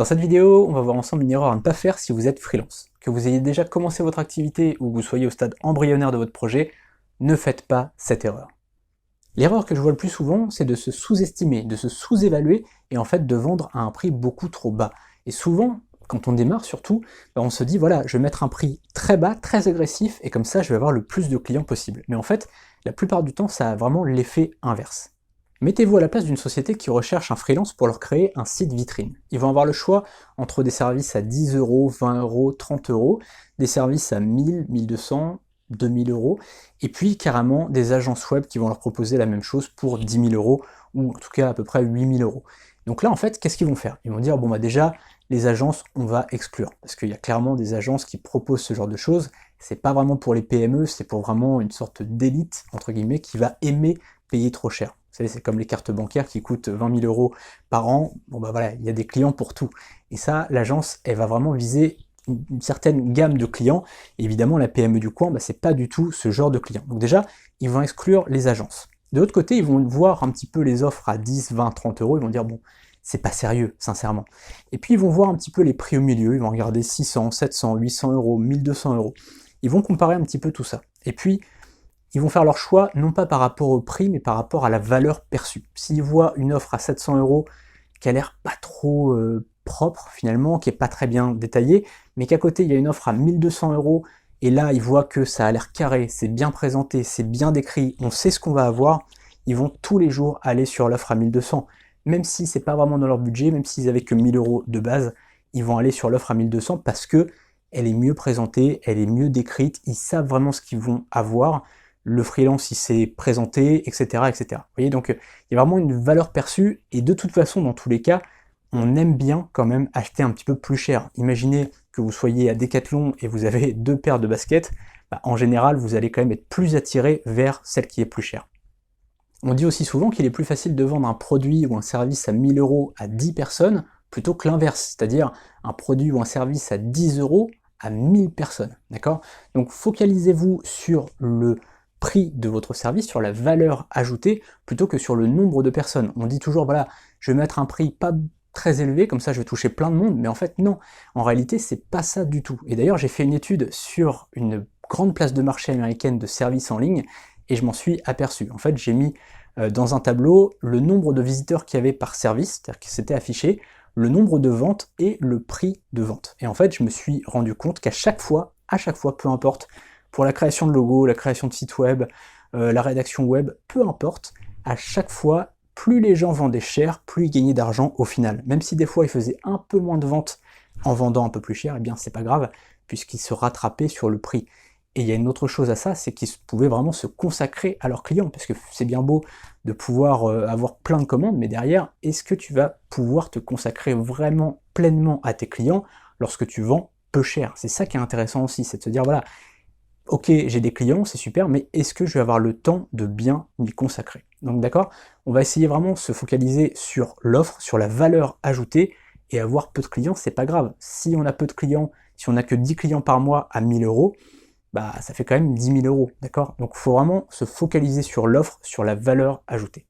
Dans cette vidéo, on va voir ensemble une erreur à ne pas faire si vous êtes freelance. Que vous ayez déjà commencé votre activité ou que vous soyez au stade embryonnaire de votre projet, ne faites pas cette erreur. L'erreur que je vois le plus souvent, c'est de se sous-estimer, de se sous-évaluer et en fait de vendre à un prix beaucoup trop bas. Et souvent, quand on démarre surtout, on se dit voilà, je vais mettre un prix très bas, très agressif et comme ça je vais avoir le plus de clients possible. Mais en fait, la plupart du temps, ça a vraiment l'effet inverse. Mettez-vous à la place d'une société qui recherche un freelance pour leur créer un site vitrine. Ils vont avoir le choix entre des services à 10 euros, 20 euros, 30 euros, des services à 1000, 1200, 2000 euros, et puis carrément des agences web qui vont leur proposer la même chose pour 10 000 euros, ou en tout cas à peu près 8000 euros. Donc là en fait, qu'est-ce qu'ils vont faire? Ils vont dire, bon bah déjà, les agences, on va exclure, parce qu'il y a clairement des agences qui proposent ce genre de choses, c'est pas vraiment pour les PME, c'est pour vraiment une sorte d'élite, entre guillemets, qui va aimer payer trop cher. Vous savez, c'est comme les cartes bancaires qui coûtent 20 000 euros par an. Bon bah voilà, il y a des clients pour tout. Et ça, l'agence, elle va vraiment viser une certaine gamme de clients. Et évidemment, la PME du coin, c'est pas du tout ce genre de clients. Donc déjà, ils vont exclure les agences. De l'autre côté, ils vont voir un petit peu les offres à 10, 20, 30 euros. Ils vont dire, bon, c'est pas sérieux, sincèrement. Et puis, ils vont voir un petit peu les prix au milieu. Ils vont regarder 600, 700, 800 euros, 1200 euros. Ils vont comparer un petit peu tout ça. Et puis, ils vont faire leur choix non pas par rapport au prix, mais par rapport à la valeur perçue. S'ils voient une offre à 700 euros qui a l'air pas trop propre finalement, qui est pas très bien détaillée, mais qu'à côté il y a une offre à 1200 euros, et là ils voient que ça a l'air carré, c'est bien présenté, c'est bien décrit, on sait ce qu'on va avoir, ils vont tous les jours aller sur l'offre à 1200. Même si c'est pas vraiment dans leur budget, même s'ils avaient que 1000 euros de base, ils vont aller sur l'offre à 1200 parce que elle est mieux présentée, elle est mieux décrite, ils savent vraiment ce qu'ils vont avoir. Le freelance il s'est présenté, etc., etc. Vous voyez, donc il y a vraiment une valeur perçue, et de toute façon, dans tous les cas, on aime bien quand même acheter un petit peu plus cher. Imaginez que vous soyez à Decathlon et vous avez 2 paires de baskets, en général, vous allez quand même être plus attiré vers celle qui est plus chère. On dit aussi souvent qu'il est plus facile de vendre un produit ou un service à 1000 euros à 10 personnes plutôt que l'inverse, c'est-à-dire un produit ou un service à 10 euros à 1000 personnes, d'accord? Donc focalisez-vous sur le prix de votre service, sur la valeur ajoutée, plutôt que sur le nombre de personnes. On dit toujours, voilà, je vais mettre un prix pas très élevé, comme ça je vais toucher plein de monde, mais en fait non, en réalité c'est pas ça du tout. Et d'ailleurs j'ai fait une étude sur une grande place de marché américaine de services en ligne, et je m'en suis aperçu. En fait j'ai mis dans un tableau le nombre de visiteurs qu'il y avait par service, c'est-à-dire que c'était affiché, le nombre de ventes et le prix de vente. Et en fait je me suis rendu compte qu'à chaque fois, peu importe, pour la création de logo, la création de site web, la rédaction web, peu importe, à chaque fois, plus les gens vendaient cher, plus ils gagnaient d'argent au final. Même si des fois ils faisaient un peu moins de ventes en vendant un peu plus cher, eh bien c'est pas grave, puisqu'ils se rattrapaient sur le prix. Et il y a une autre chose à ça, c'est qu'ils pouvaient vraiment se consacrer à leurs clients, parce que c'est bien beau de pouvoir avoir plein de commandes, mais derrière, est-ce que tu vas pouvoir te consacrer vraiment pleinement à tes clients lorsque tu vends peu cher? C'est ça qui est intéressant aussi, c'est de se dire, voilà, ok, j'ai des clients, c'est super, mais est-ce que je vais avoir le temps de bien m'y consacrer? Donc d'accord, on va essayer vraiment de se focaliser sur l'offre, sur la valeur ajoutée, et avoir peu de clients, c'est pas grave. Si on a peu de clients, si on n'a que 10 clients par mois à 1000 euros, ça fait quand même 10 000 euros, d'accord? Donc il faut vraiment se focaliser sur l'offre, sur la valeur ajoutée.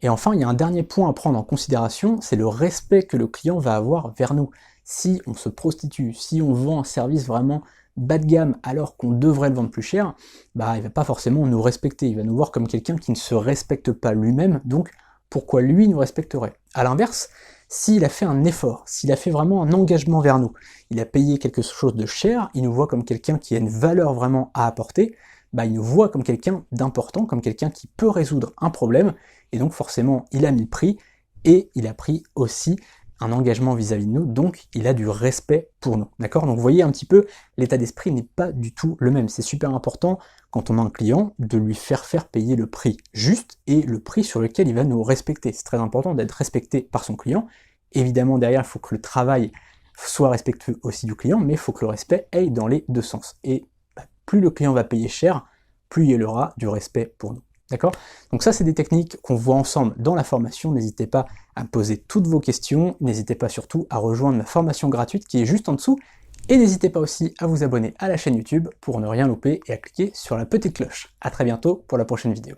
Et enfin, il y a un dernier point à prendre en considération, c'est le respect que le client va avoir vers nous. Si on se prostitue, si on vend un service vraiment bas de gamme alors qu'on devrait le vendre plus cher, il va pas forcément nous respecter, il va nous voir comme quelqu'un qui ne se respecte pas lui-même, donc pourquoi lui nous respecterait? À l'inverse, s'il a fait un effort, s'il a fait vraiment un engagement vers nous, il a payé quelque chose de cher, il nous voit comme quelqu'un qui a une valeur vraiment à apporter, il nous voit comme quelqu'un d'important, comme quelqu'un qui peut résoudre un problème, et donc forcément il a mis le prix, et il a pris aussi un engagement vis-à-vis de nous, donc il a du respect pour nous, d'accord? Donc vous voyez un petit peu, l'état d'esprit n'est pas du tout le même. C'est super important, quand on a un client, de lui faire payer le prix juste, et le prix sur lequel il va nous respecter. C'est très important d'être respecté par son client. Évidemment, derrière, il faut que le travail soit respectueux aussi du client, mais il faut que le respect aille dans les deux sens. Et plus le client va payer cher, plus il aura du respect pour nous. D'accord? Donc ça, c'est des techniques qu'on voit ensemble dans la formation. N'hésitez pas à me poser toutes vos questions. N'hésitez pas surtout à rejoindre ma formation gratuite qui est juste en dessous. Et n'hésitez pas aussi à vous abonner à la chaîne YouTube pour ne rien louper et à cliquer sur la petite cloche. A très bientôt pour la prochaine vidéo.